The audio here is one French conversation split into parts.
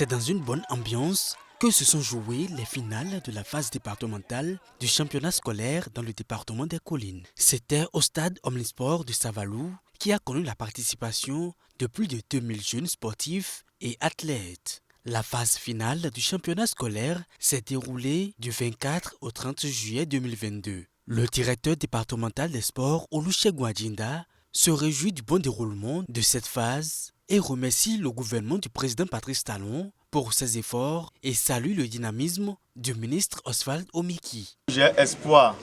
C'est dans une bonne ambiance que se sont jouées les finales de la phase départementale du championnat scolaire dans le département des Collines. C'était au stade Omnisport de Savalou qui a connu la participation de plus de 2000 jeunes sportifs et athlètes. La phase finale du championnat scolaire s'est déroulée du 24 au 30 juillet 2022. Le directeur départemental des sports, Olusegun Adjinda, se réjouit du bon déroulement de cette phase et remercie le gouvernement du président Patrice Talon pour ses efforts et salue le dynamisme du ministre Oswald Omiki. J'ai espoir,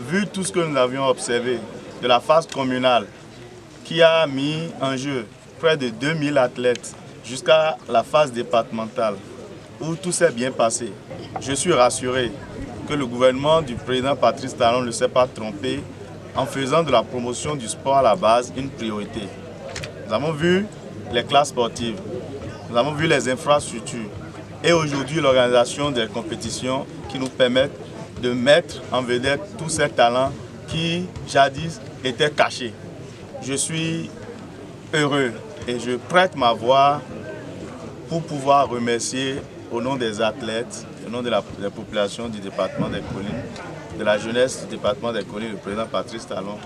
vu tout ce que nous avions observé de la phase communale qui a mis en jeu près de 2000 athlètes jusqu'à la phase départementale où tout s'est bien passé. Je suis rassuré que le gouvernement du président Patrice Talon ne s'est pas trompé en faisant de la promotion du sport à la base une priorité. Nous avons vu les classes sportives, nous avons vu les infrastructures et aujourd'hui l'organisation des compétitions qui nous permettent de mettre en vedette tous ces talents qui jadis étaient cachés. Je suis heureux et je prête ma voix pour pouvoir remercier au nom des athlètes, au nom de la population du département des Collines, de la jeunesse du département des Collines, le président Patrice Talon,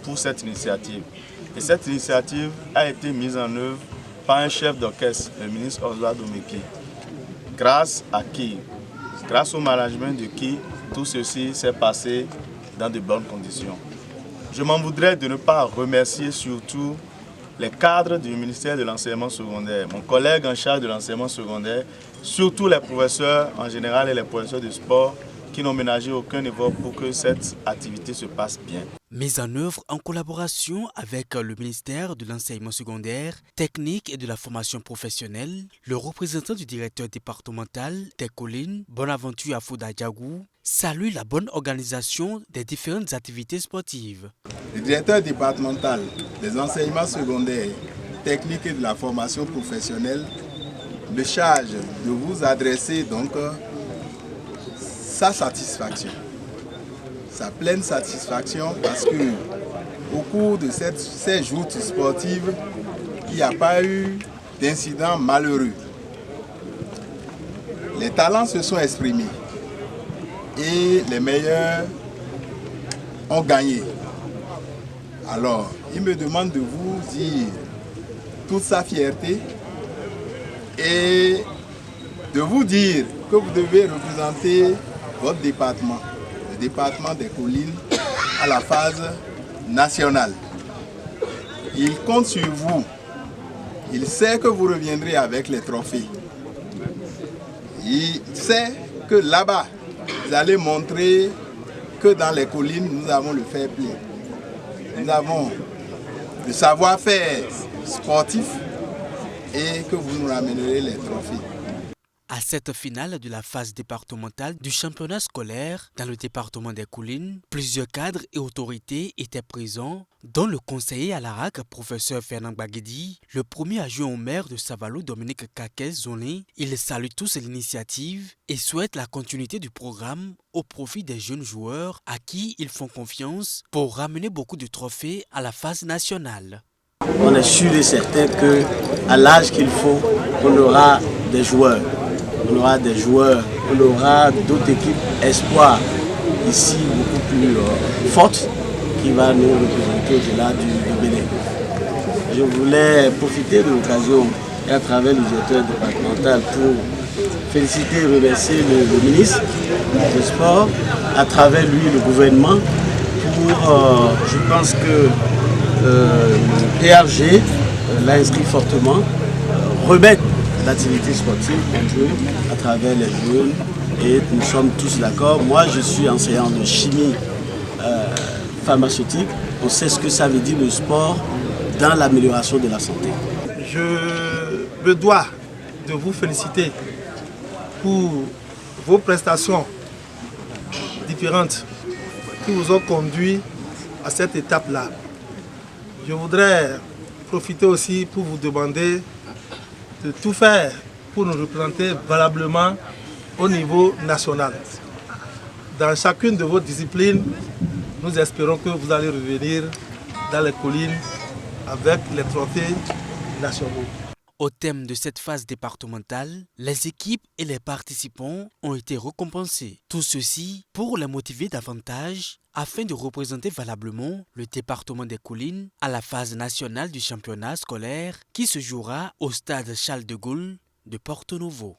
pour cette initiative. Et cette initiative a été mise en œuvre par un chef d'orchestre, le ministre Oswald Omiki, grâce à qui, grâce au management de qui, tout ceci s'est passé dans de bonnes conditions. Je m'en voudrais de ne pas remercier surtout les cadres du ministère de l'enseignement secondaire, mon collègue en charge de l'enseignement secondaire, surtout les professeurs en général et les professeurs de sport qui n'ont ménagé aucun effort pour que cette activité se passe bien. Mise en œuvre en collaboration avec le ministère de l'enseignement secondaire, technique et de la formation professionnelle, le représentant du directeur départemental des Collines, Bonaventure Afouda Diagou, salue la bonne organisation des différentes activités sportives. Le directeur départemental des enseignements secondaires, techniques et de la formation professionnelle me charge de vous adresser donc sa satisfaction, sa pleine satisfaction parce que au cours de ces joutes sportives, il n'y a pas eu d'incident malheureux. Les talents se sont exprimés et les meilleurs ont gagné. Alors, il me demande de vous dire toute sa fierté et de vous dire que vous devez représenter votre département, le département des Collines, à la phase nationale. Il compte sur vous. Il sait que vous reviendrez avec les trophées. Il sait que là-bas, vous allez montrer que dans les collines, nous avons le fair play. Nous avons le savoir-faire sportif et que vous nous ramènerez les trophées. À cette finale de la phase départementale du championnat scolaire dans le département des Collines, plusieurs cadres et autorités étaient présents, dont le conseiller à l'ARAC, professeur Fernand Baguedi, le premier adjoint au maire de Savalou, Dominique Kakez-Zoné. Ils saluent tous l'initiative et souhaitent la continuité du programme au profit des jeunes joueurs à qui ils font confiance pour ramener beaucoup de trophées à la phase nationale. On est sûr et certain qu'à l'âge qu'il faut, on aura des joueurs. On aura des joueurs, on aura d'autres équipes espoirs ici beaucoup plus fortes qui vont nous représenter au-delà du Bénin. Je voulais profiter de l'occasion et à travers le directeur départemental pour féliciter et remercier le ministre des Sports, à travers lui le gouvernement pour, je pense que le PRG l'a inscrit fortement, remettre l'activité sportive entre eux, à travers les jeunes, et nous sommes tous d'accord. Moi, je suis enseignant de chimie pharmaceutique. On sait ce que ça veut dire le sport dans l'amélioration de la santé. Je me dois de vous féliciter pour vos prestations différentes qui vous ont conduit à cette étape-là. Je voudrais profiter aussi pour vous demander de tout faire pour nous représenter valablement au niveau national. Dans chacune de vos disciplines, nous espérons que vous allez revenir dans les collines avec les trophées nationaux. Au thème de cette phase départementale, les équipes et les participants ont été récompensés. Tout ceci pour les motiver davantage afin de représenter valablement le département des Collines à la phase nationale du championnat scolaire qui se jouera au stade Charles de Gaulle de Porto Novo.